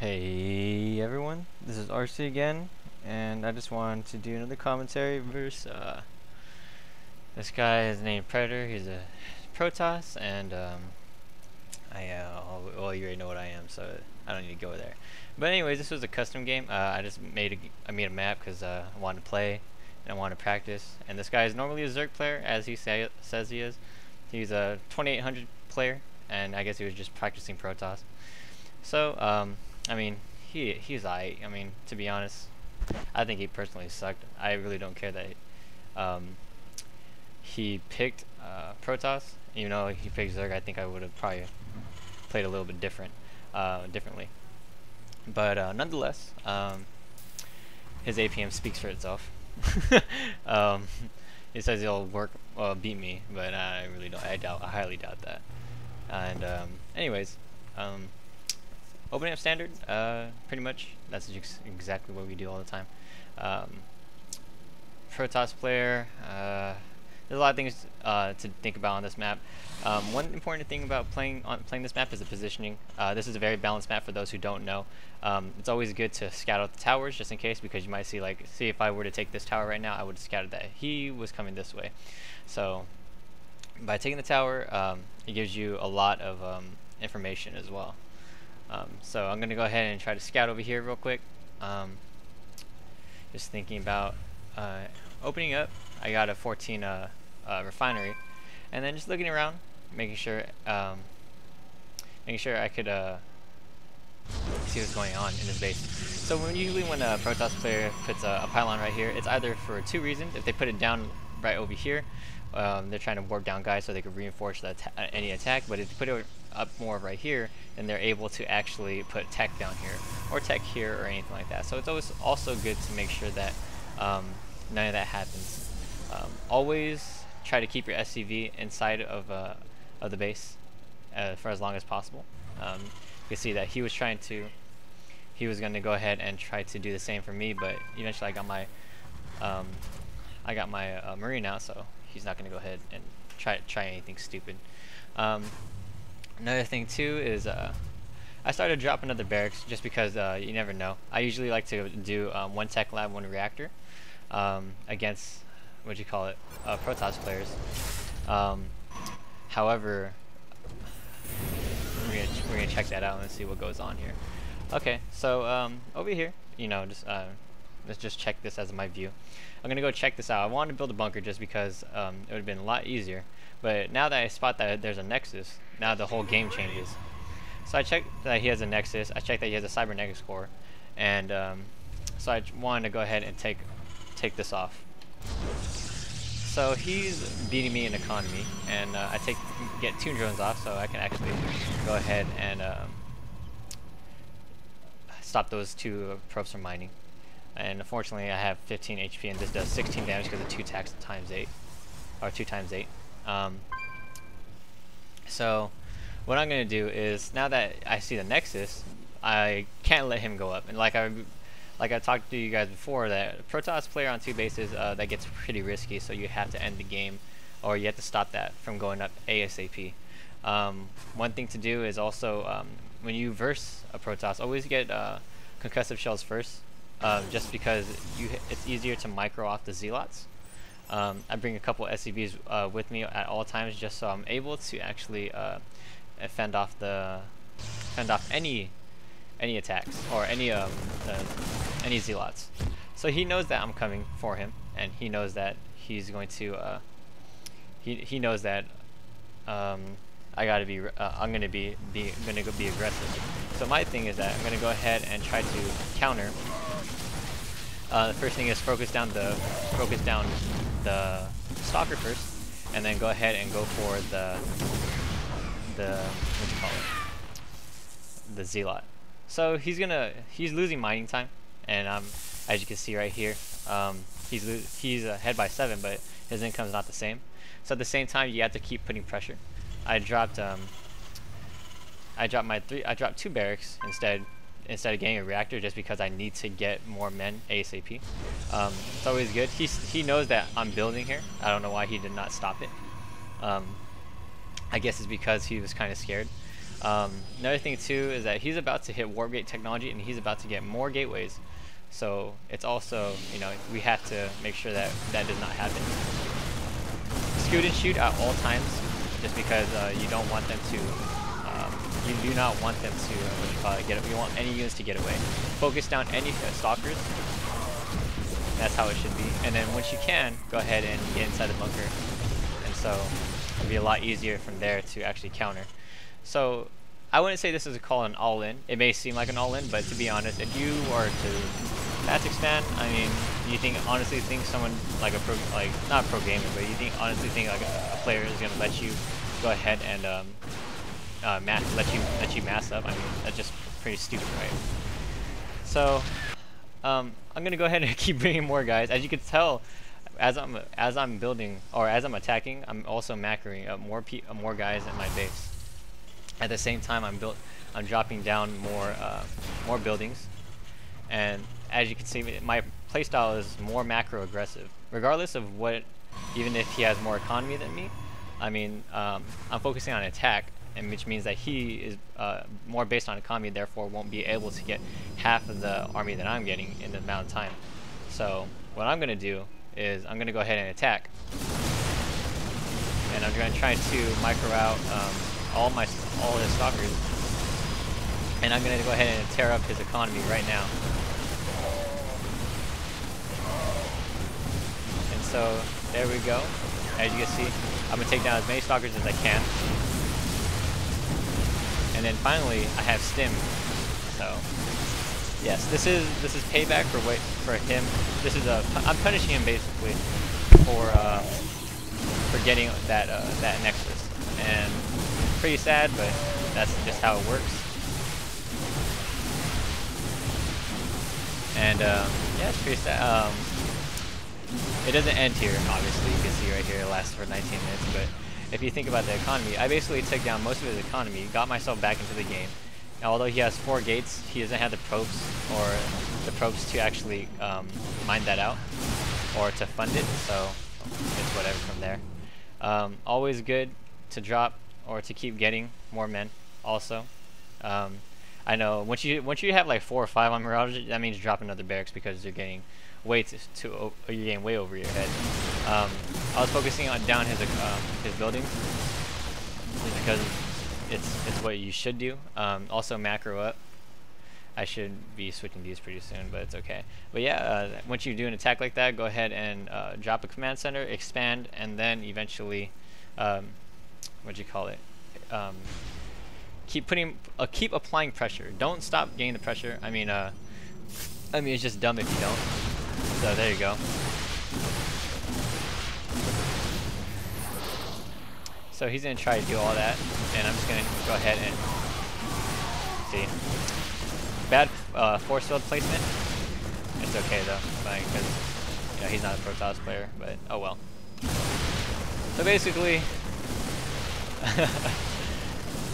Hey everyone, this is RC again, and I just wanted to do another commentary versus this guy is named Predator. He's a Protoss, and well, you already know what I am, so I don't need to go there. But anyways, this was a custom game. I made a map because I wanted to play and I wanted to practice. And this guy is normally a Zerg player, as he says he is. He's a 2800 player, and I guess he was just practicing Protoss. So I mean, he's I mean, to be honest, I think he personally sucked. I really don't care that he picked Protoss. Even though he picked Zerg, I think I would have probably played a little bit differently. But nonetheless, his APM speaks for itself. He says he'll beat me, but I really don't. I highly doubt that. And anyways, opening up standard, pretty much. That's exactly what we do all the time. Protoss player. There's a lot of things to think about on this map. One important thing about playing this map is the positioning. This is a very balanced map for those who don't know. It's always good to scout out the towers just in case, because you might see, like, see if I were to take this tower right now, I would have scouted that he was coming this way. So by taking the tower, it gives you a lot of information as well. So I'm gonna go ahead and try to scout over here real quick. Just thinking about opening up. I got a 14 refinery, and then just looking around, making sure I could see what's going on in this base. So usually when a Protoss player puts a pylon right here, it's either for two reasons. If they put it down right over here, they're trying to warp down guys so they could reinforce any attack. But if you put it up more right here, then they're able to actually put tech down here or tech here or anything like that. So it's always also good to make sure that none of that happens. Always try to keep your SCV inside of the base for as long as possible. You can see that he was going to go ahead and try to do the same for me, but eventually I got my Marine out, so he's not going to go ahead and try anything stupid. Another thing too is I started to drop another barracks just because you never know. I usually like to do one tech lab, one reactor against Protoss players. However, we're gonna check that out and see what goes on here. Okay, so over here, let's just check this as my view. I'm gonna go check this out. I wanted to build a bunker just because it would have been a lot easier. But now that I spot that there's a nexus, now the whole game changes. So I checked that he has a nexus. I checked that he has a cybernetics core, and so I wanted to go ahead and take this off. So he's beating me in economy, and I get 2 drones off, so I can actually go ahead and stop those 2 probes from mining. And unfortunately, I have 15 HP, and this does 16 damage because of 2 attacks times 8, or 2 times 8. So what I'm gonna do is, now that I see the nexus, I can't let him go up. And like I talked to you guys before, that a Protoss player on 2 bases, that gets pretty risky, so you have to end the game, or you have to stop that from going up ASAP. One thing to do is also, when you verse a Protoss, always get concussive shells first, just because it's easier to micro off the zealots. I bring a couple SCVs with me at all times, just so I'm able to actually fend off any attacks or any zealots. So he knows that I'm coming for him, and he knows that he's going to he knows that I'm gonna be aggressive. So my thing is that I'm gonna go ahead and try to counter. The first thing is focus down the stalker first, and then go ahead and go for the zealot. So he's losing mining time, and as you can see right here, he's ahead by 7, but his income's not the same. So at the same time, you have to keep putting pressure. I dropped 2 barracks instead of getting a reactor, just because I need to get more men ASAP. It's always good. He knows that I'm building here. I don't know why he did not stop it. I guess it's because he was kind of scared. Another thing too is that he's about to hit warp gate technology, and he's about to get more gateways. So it's also, you know, we have to make sure that that does not happen. Scoot and shoot at all times, just because you don't want them to. You do not want them to get. You want any units to get away. Focus down any stalkers. That's how it should be. And then once you can, go ahead and get inside the bunker. And so it'll be a lot easier from there to actually counter. So I wouldn't say this is a call an all-in. It may seem like an all-in, but to be honest, if you were to fast expand, I mean, you honestly think someone like a pro, like not a pro gamer, but you honestly think like a player is gonna let you go ahead and let you mass up? I mean, that's just pretty stupid, right? So I'm gonna go ahead and keep bringing more guys. As you can tell, as I'm building or as I'm attacking, I'm also macroing up more guys in my base. At the same time, I'm dropping down more buildings, and as you can see, my playstyle is more macro aggressive. Regardless of what, even if he has more economy than me, I mean, I'm focusing on attack, and which means that he is more based on economy, therefore won't be able to get half of the army that I'm getting in the amount of time. So what I'm gonna do is I'm gonna go ahead and attack, and I'm gonna try to micro out all his stalkers, and I'm gonna go ahead and tear up his economy right now. And so there we go. As you can see, I'm gonna take down as many stalkers as I can, and then finally I have stim. So yes, this is payback for him. This is I'm punishing him basically for getting that nexus, and pretty sad, but that's just how it works. And yeah, it's pretty sad. It doesn't end here, obviously. You can see right here it lasts for 19 minutes, but if you think about the economy, I basically took down most of his economy, got myself back into the game. Now, although he has 4 gates, he doesn't have the probes or the probes to actually mine that out or to fund it, so it's whatever from there. Always good to drop or to keep getting more men also. I know once you have like 4 or 5 on Mirage, that means drop another barracks because you're getting way you're getting way over your head. I was focusing on down his buildings just because it's what you should do. Also macro up. I should be switching these pretty soon, but it's okay. But yeah, once you do an attack like that, go ahead and drop a command center, expand, and then eventually what do you call it? Keep applying pressure. Don't stop getting the pressure. I mean it's just dumb if you don't. So there you go. So he's gonna try to do all that, and I'm just gonna go ahead and see. Bad force field placement. It's okay though, because you know, he's not a Protoss player, but oh well. So basically,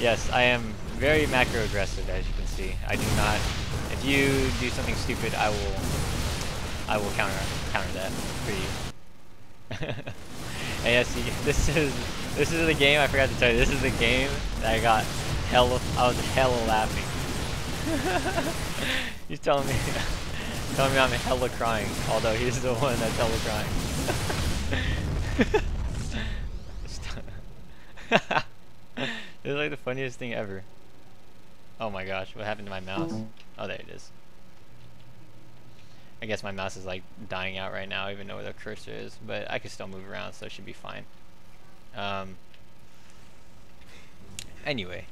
yes, I am very macro aggressive, as you can see. I do not. If you do something stupid, I will counter that for you. And yes, this is the game. I forgot to tell you. This is the game that I was hella laughing. He's telling me I'm hella crying, although he's the one that's hella crying. This is like the funniest thing ever. Oh my gosh, what happened to my mouse? Oh, there it is. I guess my mouse is like dying out right now, even though where the cursor is, but I can still move around, so it should be fine. Anyway,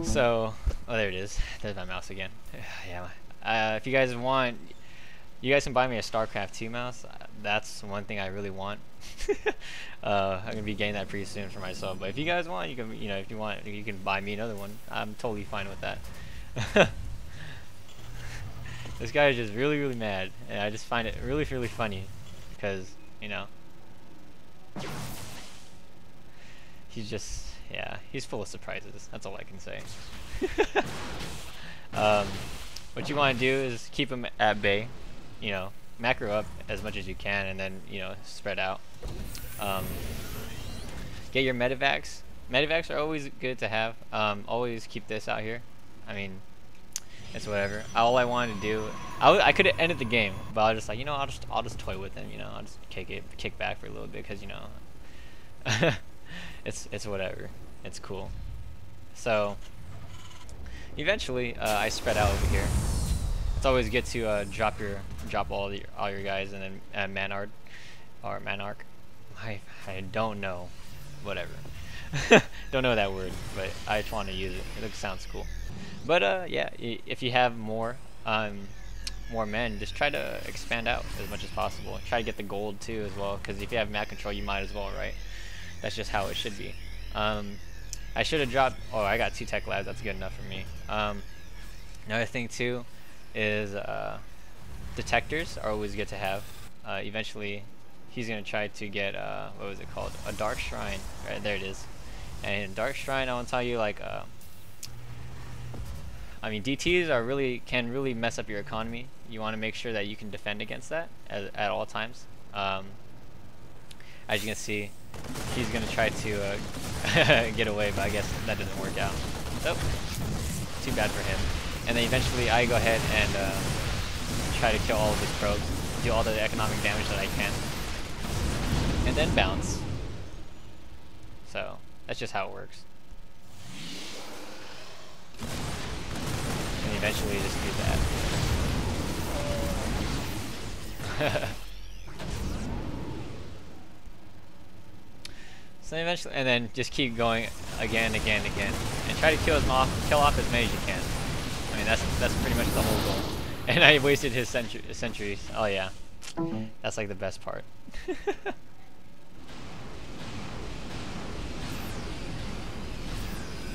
so there it is. There's my mouse again. Yeah. If you guys want, you guys can buy me a StarCraft 2 mouse. That's one thing I really want. I'm gonna be getting that pretty soon for myself. But if you guys want, you can, if you want, you can buy me another one. I'm totally fine with that. This guy is just really, really mad, and I just find it really, really funny because he's just, yeah, he's full of surprises. That's all I can say. What you want to do is keep him at bay, macro up as much as you can, and then spread out. Get your medevacs Medivacs are always good to have. Always keep this out here. I mean, it's whatever. All I wanted to do, I could have ended the game, but I was just like, you know, I'll just toy with him. You know, I'll just kick back for a little bit, because you know, it's whatever. It's cool. So eventually, I spread out over here. It's always good to drop all your guys, and then Manard or Manarch. I don't know, whatever. Don't know that word, but I just want to use it. It sounds cool. But yeah, if you have more men, just try to expand out as much as possible. Try to get the gold too as well, because if you have map control, you might as well, right? That's just how it should be. I should have dropped. Oh, I got 2 tech labs. That's good enough for me. Another thing too is detectors are always good to have. Eventually, he's gonna try to get what was it called? A dark shrine. Right there it is. And dark shrine, I want to tell you, like, I mean, DTs can really mess up your economy. You want to make sure that you can defend against that at all times. As you can see, he's gonna try to get away, but I guess that doesn't work out. So, too bad for him. And then eventually, I go ahead and try to kill all of his probes, do all the economic damage that I can, and then bounce. So that's just how it works. And eventually just do that. So eventually, and then just keep going again, and try to kill off as many as you can. I mean, that's pretty much the whole goal. And I wasted his centuries. Oh yeah, that's like the best part.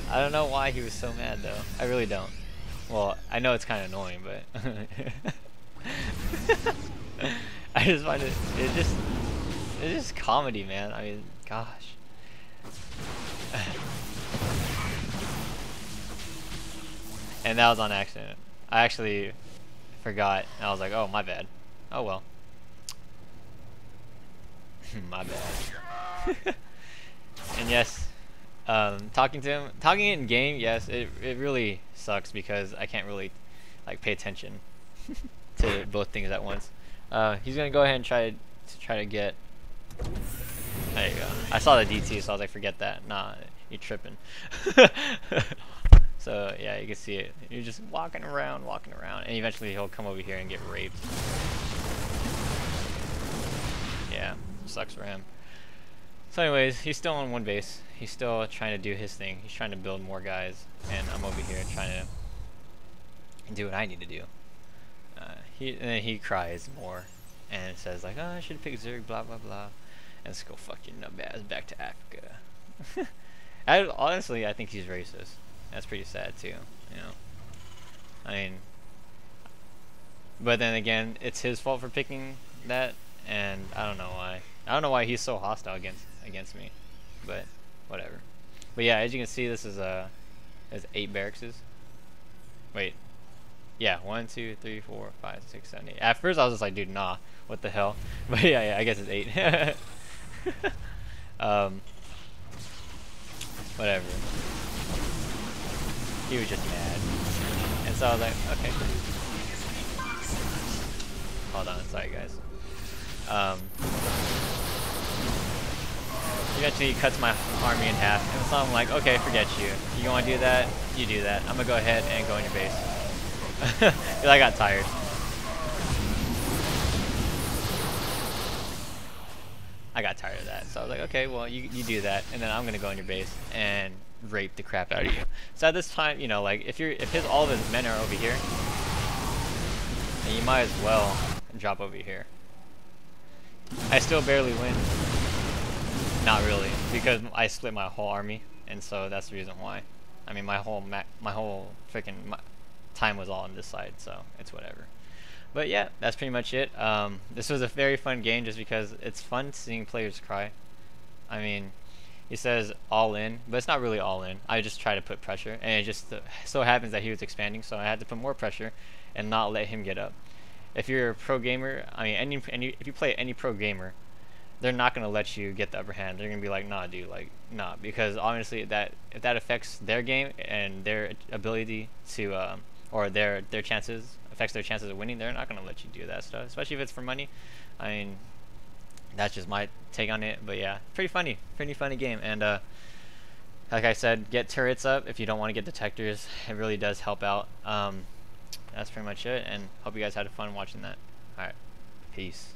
I don't know why he was so mad though. I really don't. Well, I know it's kind of annoying, but I just find it's just comedy, man. I mean, gosh. And that was on accident. I actually forgot, and I was like, oh, my bad. Oh well. My bad. And yes, talking in game, yes, it really sucks because I can't really like pay attention to both things at once. He's gonna go ahead and try to get. There you go. I saw the DT, so I was like, forget that. Nah, you're tripping. So yeah, you can see it. You're just walking around, and eventually he'll come over here and get raped. Yeah, sucks for him. So anyways, he's still on one base. He's still trying to do his thing. He's trying to build more guys, and I'm over here trying to do what I need to do. And then he cries more, and says like, "Oh, I should pick Zerg, blah blah blah." And let's go fuck your nub ass back to Africa. Honestly, I think he's racist. That's pretty sad too, you know. I mean, but then again, it's his fault for picking that, and I don't know why. I don't know why he's so hostile against me, but whatever. But yeah, as you can see, this is there's 8 barracks. Wait, yeah, 1, 2, 3, 4, 5, 6, 7, 8. At first, I was just like, dude, nah, what the hell? But yeah, I guess it's 8. Whatever. He was just mad, and so I was like, okay. Hold on, sorry guys. Eventually he cuts my army in half, and so I'm like, okay, forget you. You want to do that? You do that. I'm gonna go ahead and go in your base. Because I got tired. I got tired of that, so I was like, okay, well, you do that, and then I'm gonna go in your base and rape the crap out of you. So at this time, you know, like if all of his men are over here, then you might as well drop over here. I still barely win. Not really, because I split my whole army, and so that's the reason why. I mean, my whole freaking time was all on this side, so it's whatever. But yeah, that's pretty much it. This was a very fun game just because it's fun seeing players cry. I mean, he says all in, but it's not really all in. I just try to put pressure, and it just so happens that he was expanding, so I had to put more pressure and not let him get up. If you're a pro gamer, I mean, if you play any pro gamer, they're not gonna let you get the upper hand. They're gonna be like, nah, dude, like, nah, because honestly, that if that affects their game and their ability to, or their chances, affects their chances of winning, they're not gonna let you do that stuff, especially if it's for money. I mean, that's just my take on it. But yeah, pretty funny game. And like I said, get turrets up if you don't want to get detectors. It really does help out. That's pretty much it, and hope you guys had fun watching that. Alright, peace.